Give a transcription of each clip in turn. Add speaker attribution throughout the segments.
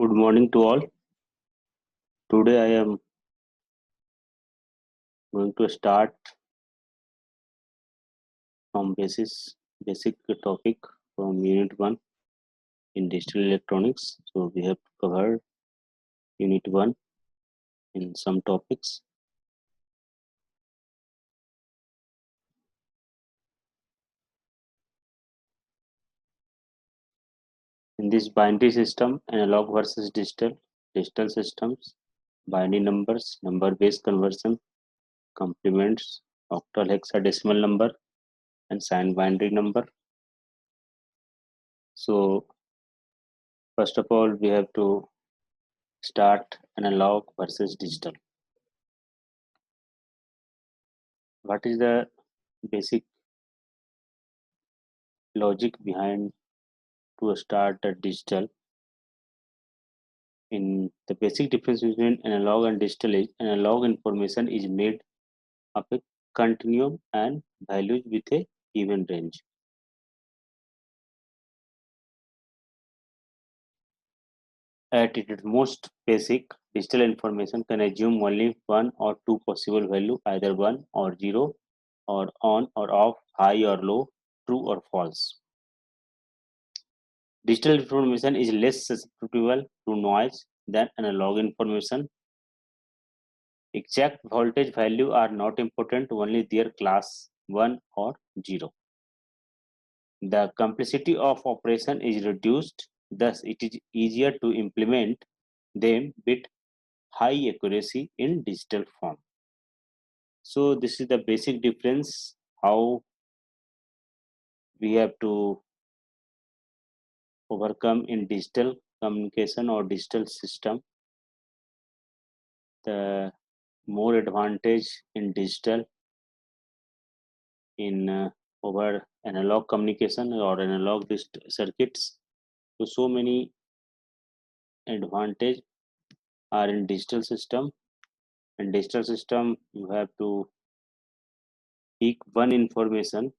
Speaker 1: Good morning to all. Today I am going to start from basic topic from Unit 1 in digital electronics. So we have covered Unit 1 in some topics. In this binary system, analog versus digital systems, binary numbers, number-based conversion, complements, octal hexadecimal number, and signed binary number. So first of all, we have to start analog versus digital. What is the basic logic behind to start a digital? In the basic difference between analog and digital is analog information is made of a continuum and values with a given range. At its most basic, digital information can assume only one or two possible value, either 1 or 0, or on or off, high or low, true or false. Digital information is less susceptible to noise than analog information. Exact voltage value are not important, only their class 1 or 0. The complexity of operation is reduced, thus it is easier to implement them with high accuracy in digital form. So this is the basic difference how we have to overcome in digital communication or digital system. The more advantage in digital in over analog communication or analog circuits. So many advantage are in digital system. In digital system, you have to pick one information.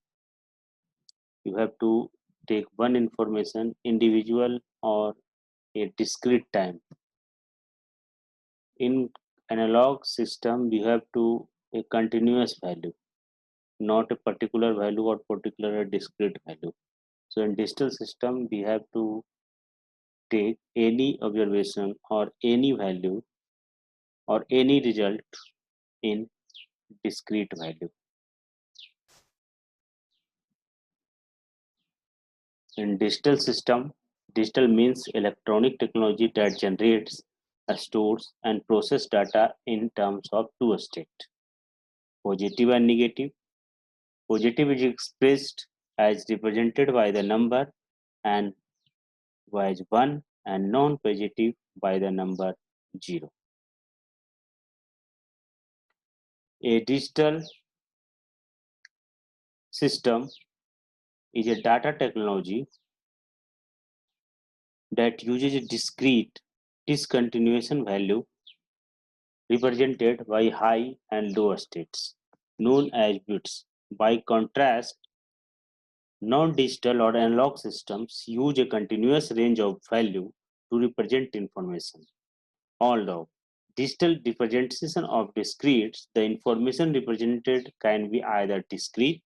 Speaker 1: You have to take one information individual or a discrete time. In analog system, we have to a continuous value, not a particular value or particular discrete value. So in digital system, we have to take any observation or any value or any result in discrete value. In digital system, digital means electronic technology that generates, stores, and process data in terms of two states, positive and negative. Positive is expressed as represented by the number and by 1, and non-positive by the number 0. A digital system is a data technology that uses a discrete discontinuation value represented by high and low states, known as bits. By contrast, non-digital or analog systems use a continuous range of value to represent information. Although digital representation of discretes, the information represented can be either discrete,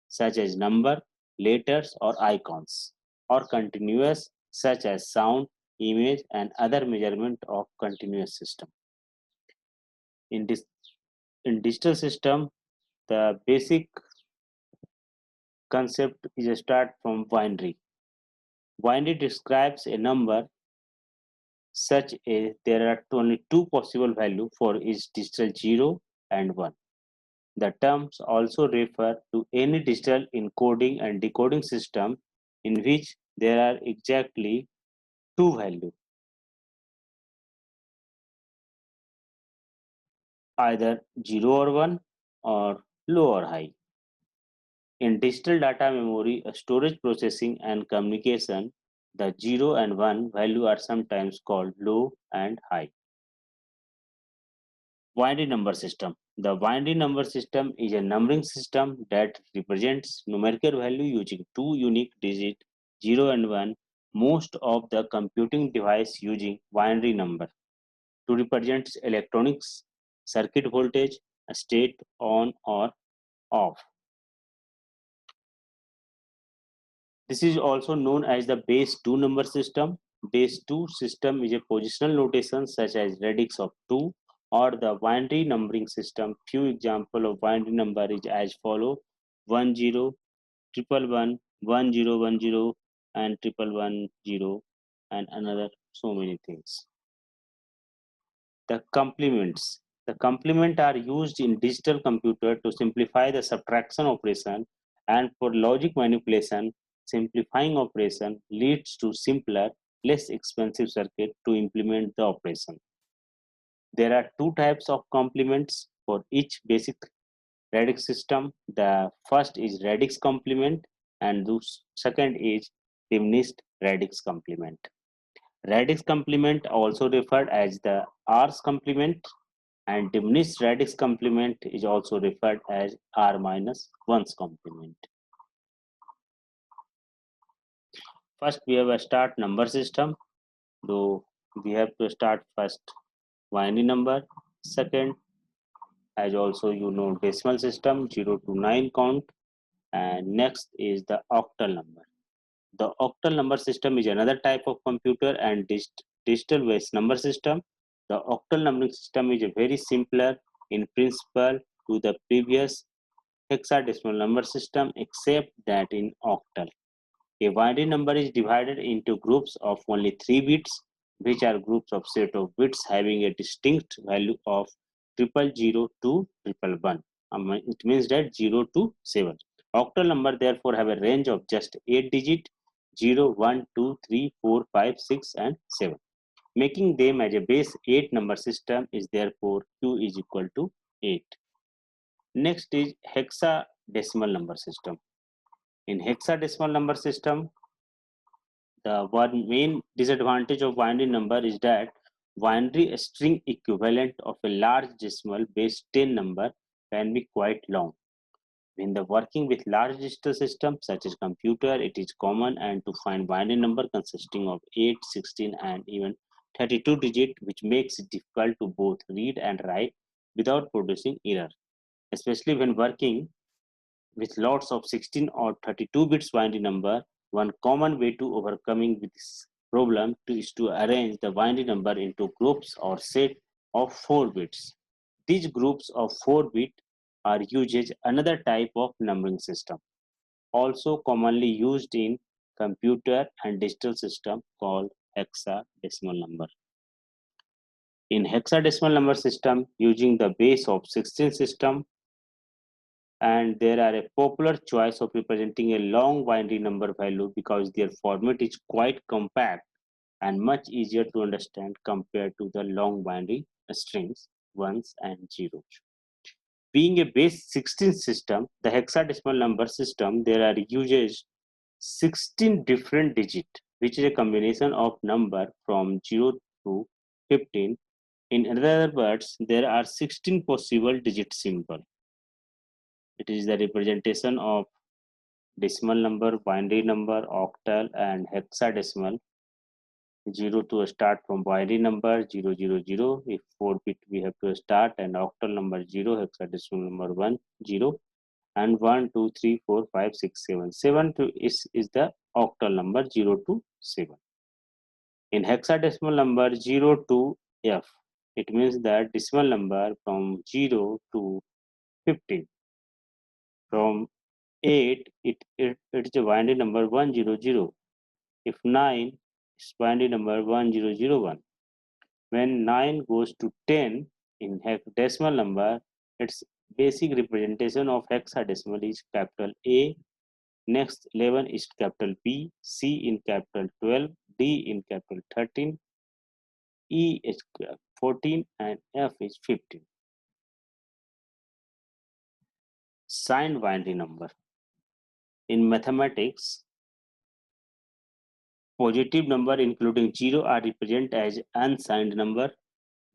Speaker 1: such as number, letters, or icons, or continuous, such as sound, image, and other measurement of continuous system. In digital system, the basic concept is a start from binary. Binary describes a number such as there are only two possible values for each digital 0 and 1. The terms also refer to any digital encoding and decoding system in which there are exactly two values, either 0 or 1 or low or high. In digital data memory, storage processing and communication, the 0 and 1 value are sometimes called low and high. Binary number system. The binary number system is a numbering system that represents numerical value using two unique digits 0 and 1 most of the computing device using binary number to represent electronics circuit voltage, state on or off. This is also known as the base 2 number system. Base 2 system is a positional notation such as radix of 2 or the binary numbering system. Few example of binary number is as follow: 10, 111, 1010 and 1110 and another so many things. The complements. The complement are used in digital computer to simplify the subtraction operation, and for logic manipulation. Simplifying operation leads to simpler, less expensive circuit to implement the operation. There are two types of complements for each basic radix system. The first is radix complement and the second is diminished radix complement. Radix complement also referred as the R's complement, and diminished radix complement is also referred as R minus 1's complement. First, we have a start number system. So we have to start first binary number. Second, as also you know, decimal system 0 to 9 count, and next is the octal number. The octal number system is another type of computer and digital based number system. The octal numbering system is a very simpler in principle to the previous hexadecimal number system, except that in octal, a binary number is divided into groups of only 3 bits, which are groups of set of bits having a distinct value of 000 to 111. It means that 0 to 7. Octal number therefore have a range of just 8 digits: 0, 1, 2, 3, 4, 5, 6 and 7. Making them as a base 8 number system is therefore Q is equal to 8. Next is hexadecimal number system. In hexadecimal number system, the one main disadvantage of binary number is that binary string equivalent of a large decimal base 10 number can be quite long. When the working with large digital systems such as computer, it is common and to find binary number consisting of 8, 16 and even 32 digit, which makes it difficult to both read and write without producing error, especially when working with lots of 16 or 32 bits binary number. One common way to overcoming this problem is to arrange the binary number into groups or set of 4 bits. These groups of 4 bit are used another type of numbering system, also commonly used in computer and digital system called hexadecimal number. In hexadecimal number system, using the base of 16 system, and there are a popular choice of representing a long binary number value because their format is quite compact and much easier to understand compared to the long binary strings, ones and zeros. Being a base 16 system, the hexadecimal number system, there are uses 16 different digits, which is a combination of number from 0 to 15. In other words, there are 16 possible digit symbol. It is the representation of decimal number, binary number, octal and hexadecimal. 0 to start from binary number 000. If 4 bit we have to start, and octal number 0, hexadecimal number 1 0, and 1 2 3 4 5 6 7. 7 to is the octal number 0 to 7. In hexadecimal number 0 to F, it means that decimal number from 0 to 15. From 8, it's a binary number 100. If 9, it's binary number 1001. When 9 goes to 10 in decimal number, its basic representation of hexadecimal is capital A. Next 11 is capital B, C in capital 12, D in capital 13, E is 14 and F is 15. Signed binary number. In mathematics, positive number including 0 are represented as unsigned number.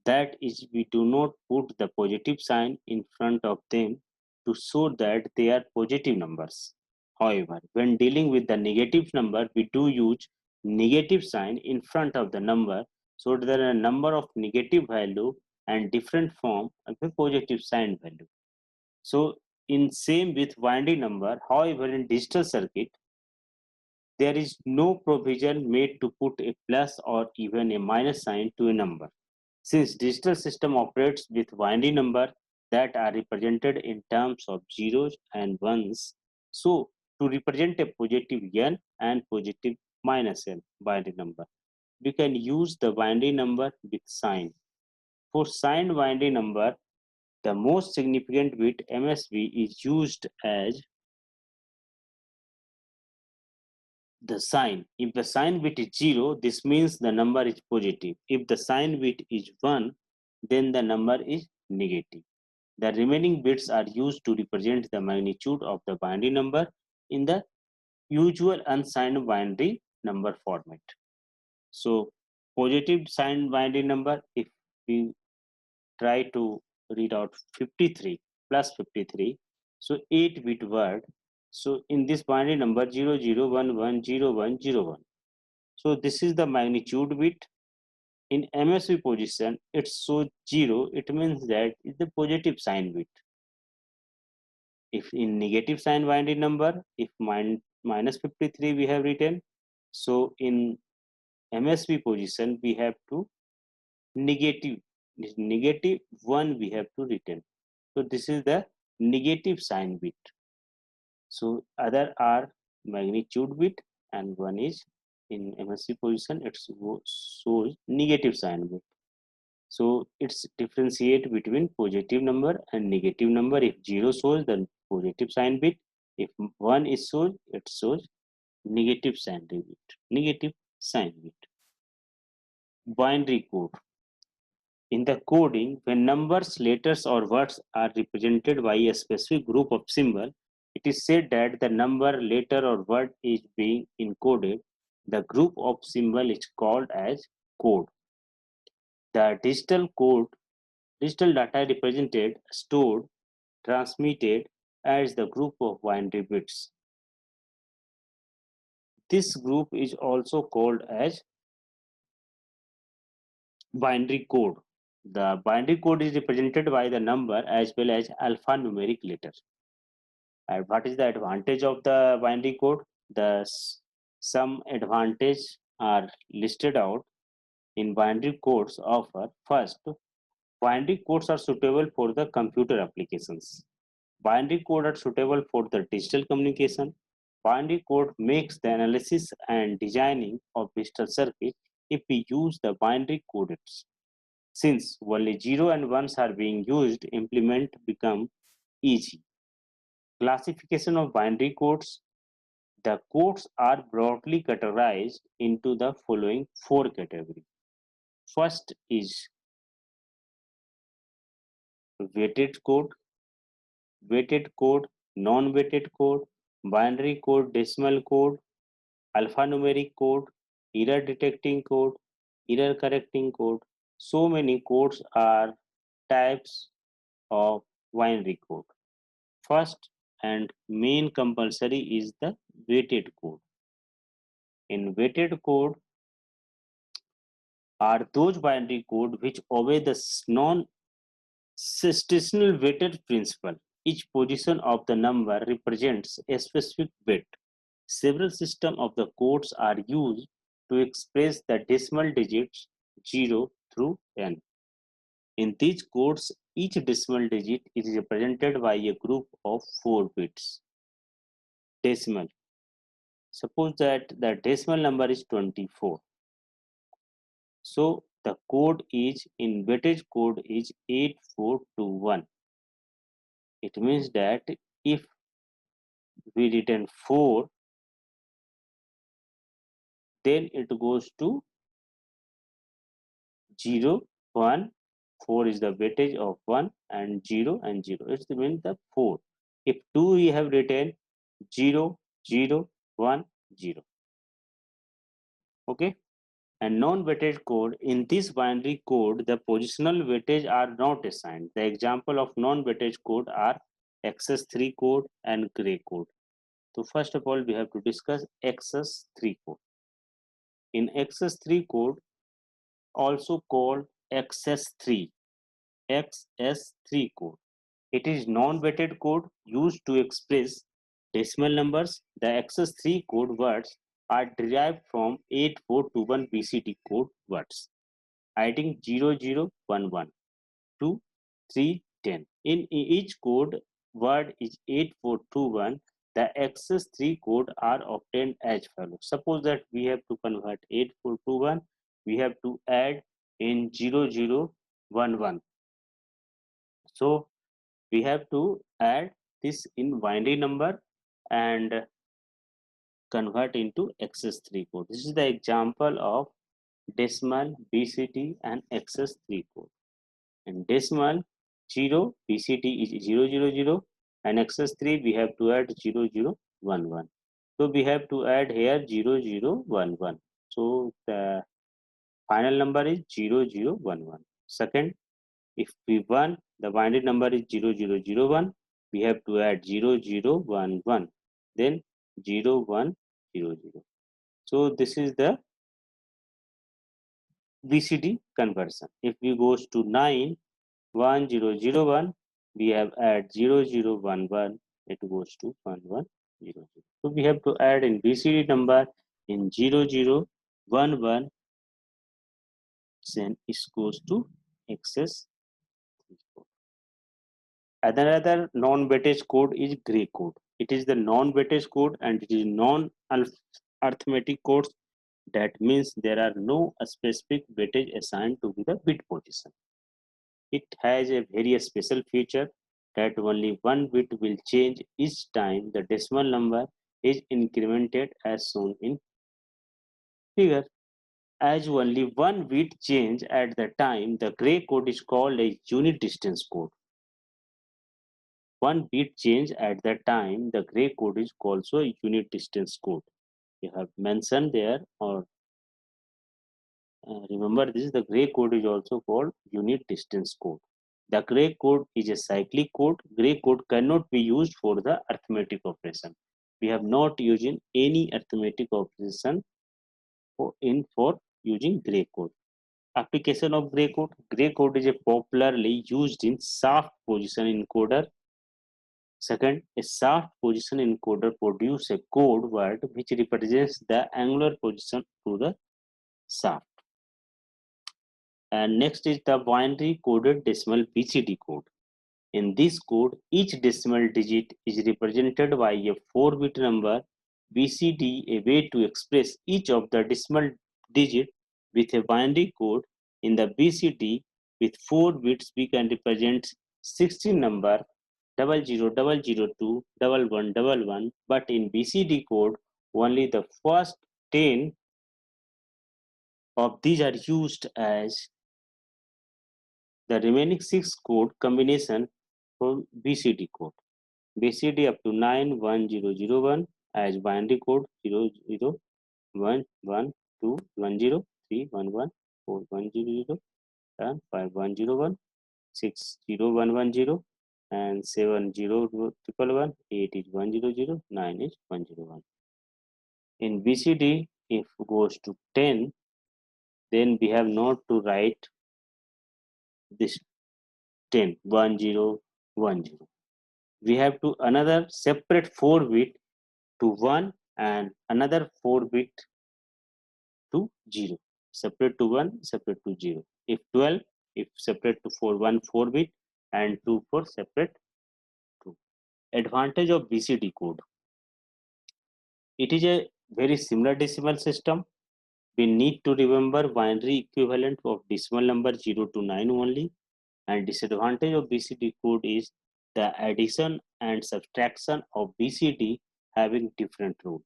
Speaker 1: That is, we do not put the positive sign in front of them to show that they are positive numbers. However, when dealing with the negative number, we do use negative sign in front of the number, so there are a number of negative value and different form of a positive sign value. So in same with binary number, however in digital circuit, there is no provision made to put a plus or even a minus sign to a number. Since digital system operates with binary number that are represented in terms of zeros and ones, so to represent a positive n and positive minus n binary number, we can use the binary number with sign. For signed binary number, the most significant bit MSB is used as the sign. If the sign bit is 0, this means the number is positive. If the sign bit is 1, then the number is negative. The remaining bits are used to represent the magnitude of the binary number in the usual unsigned binary number format. So positive signed binary number, if we try to read out 53 plus 53, so 8-bit word. So in this binary number 00110101, so this is the magnitude bit. In MSB position, it's so 0, it means that it's the positive sign bit. If in negative sign binary number, if minus 53 we have written, so in MSB position we have to negative, negative 1 we have to written. So this is the negative sign bit. So other are magnitude bit and one is in MSB position, it shows negative sign bit. So it's differentiate between positive number and negative number. If 0 shows the positive sign bit, if 1 is shown, it shows negative sign bit. Negative sign bit. Binary code. In the coding, when numbers, letters, or words are represented by a specific group of symbols, it is said that the number, letter, or word is being encoded. The group of symbol is called as code. The digital data represented, stored, transmitted as the group of binary bits. This group is also called as binary code. The binary code is represented by the number as well as alphanumeric letter. And what is the advantage of the binary code? Some advantage are listed out in binary codes offer. First, binary codes are suitable for the computer applications. Binary code are suitable for the digital communication. Binary code makes the analysis and designing of digital circuit if we use the binary codes. Since only 0 and 1s are being used, implement become easy. Classification of binary codes. The codes are broadly categorized into the following 4 categories. First is weighted code, non-weighted code, binary code, decimal code, alphanumeric code, error detecting code, error correcting code. So many codes are types of binary code. First and main compulsory is the weighted code. In weighted code are those binary code which obey the non-stational weighted principle. Each position of the number represents a specific bit. Several systems of the codes are used to express the decimal digits 0 through n. In these codes, each decimal digit is represented by a group of 4 bits. Decimal. Suppose that the decimal number is 24. So the code is in weighted code is 8421. It means that if we written 4, then it goes to 0, 1. 4 is the weightage of 1 and 0 and 0. It's means the 4. If 2 we have written 0, 0, 1, 0. Okay. And non-weighted code, in this binary code, the positional weightage are not assigned. The example of non-weighted code are XS3 code and gray code. So first of all, we have to discuss XS3 code. in XS3 code, also called XS3 code. It is non-weighted code used to express decimal numbers. The XS3 code words are derived from 8421 BCD code words, adding 0011 to 310. In each code word is 8421. The XS3 code are obtained as follows. Suppose that we have to convert 8421, we have to add in 0011. So we have to add this in binary number and convert into XS3 code. This is the example of decimal, BCD and XS3 code. And decimal 0, BCD is 000 and XS3 we have to add 0011. So we have to add here 0011. So the final number is 0011. Second, if we want the binary number is 0001, we have to add 0011, then 0100. So this is the BCD conversion. If we goes to 91001, we have add 0011, it goes to 1100. So we have to add in BCD number in 0011, then it goes to XS. Another non-weightage code is gray code. It is the non-weightage code and it is non-arithmetic codes. That means there are no specific weightage assigned to the bit position. It has a very special feature that only one bit will change each time the decimal number is incremented as shown in figure. As only one bit change at the time, the gray code is called a unit distance code. One bit change at that time, the gray code is also a unit distance code. You have mentioned there, or remember this, the gray code is also called unit distance code. The gray code is a cyclic code. Gray code cannot be used for the arithmetic operation. We have not using any arithmetic operation for using gray code. Application of gray code. Gray code is a popularly used in shaft position encoder. Second, a shaft position encoder produces a code word which represents the angular position to the shaft. And next is the binary coded decimal BCD code. In this code, each decimal digit is represented by a 4-bit number. BCD, a way to express each of the decimal digit with a binary code. In the BCD, with 4 bits, we can represent 16 number 00002 1111, but in BCD code, only the first 10 of these are used, as the remaining 6 code combination for BCD code. BCD up to 91001 as binary code 00112103114100 and 5101 60110 and 70111 8 is 100 9 is 101. In BCD, if goes to 10, then we have not to write this 10 1010. We have to another separate 4-bit to 1 and another 4-bit to 0. Separate to 1, separate to 0. If 12, if separate to 4, 1 4-bit and 2 for separate 2. Advantage of BCD code. It is a very similar decimal system. We need to remember binary equivalent of decimal number 0 to 9 only. And disadvantage of BCD code is the addition and subtraction of BCD having different rule.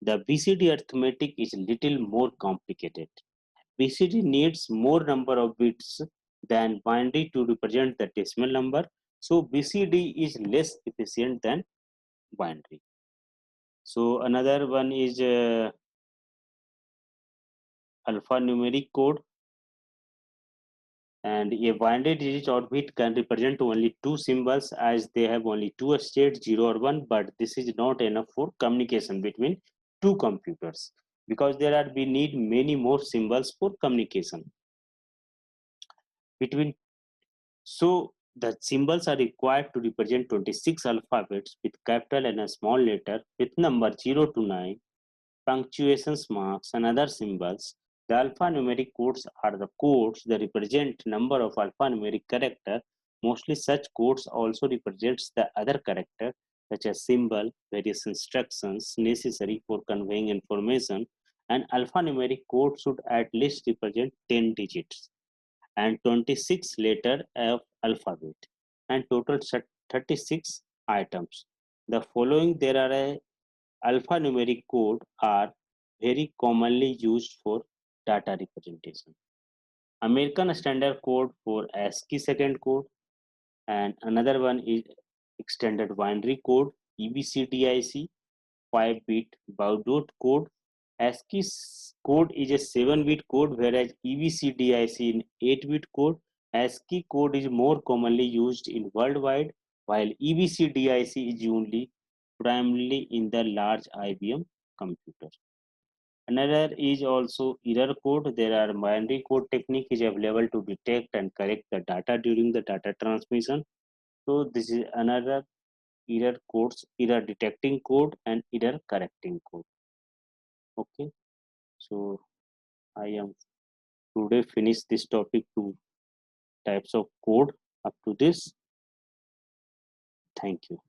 Speaker 1: The BCD arithmetic is little more complicated. BCD needs more number of bits than binary to represent the decimal number. So BCD is less efficient than binary. So another one is alphanumeric code. And a binary digit or bit can represent only 2 symbols, as they have only 2 states 0 or 1, but this is not enough for communication between 2 computers. because we need many more symbols for communication between. So the symbols are required to represent 26 alphabets with capital and a small letter with number 0 to 9, punctuations marks and other symbols. The alphanumeric codes are the codes that represent number of alphanumeric character. Mostly such codes also represents the other character such as symbol, various instructions necessary for conveying information. An alphanumeric code should at least represent 10 digits and 26 letter of alphabet and total 36 items. The following there are a alphanumeric code are very commonly used for data representation. American Standard Code for ASCII second code, and another one is Extended Binary Code EBCDIC 5-bit Baudot code. ASCII code is a 7-bit code, whereas EBCDIC is 8-bit code. ASCII code is more commonly used in worldwide, while EBCDIC is only primarily in the large IBM computer. Another is also error code. There are binary code technique is available to detect and correct the data during the data transmission. So this is another error codes, error detecting code and error correcting code. Okay, so I am today finish this topic to types of code up to this. Thank you.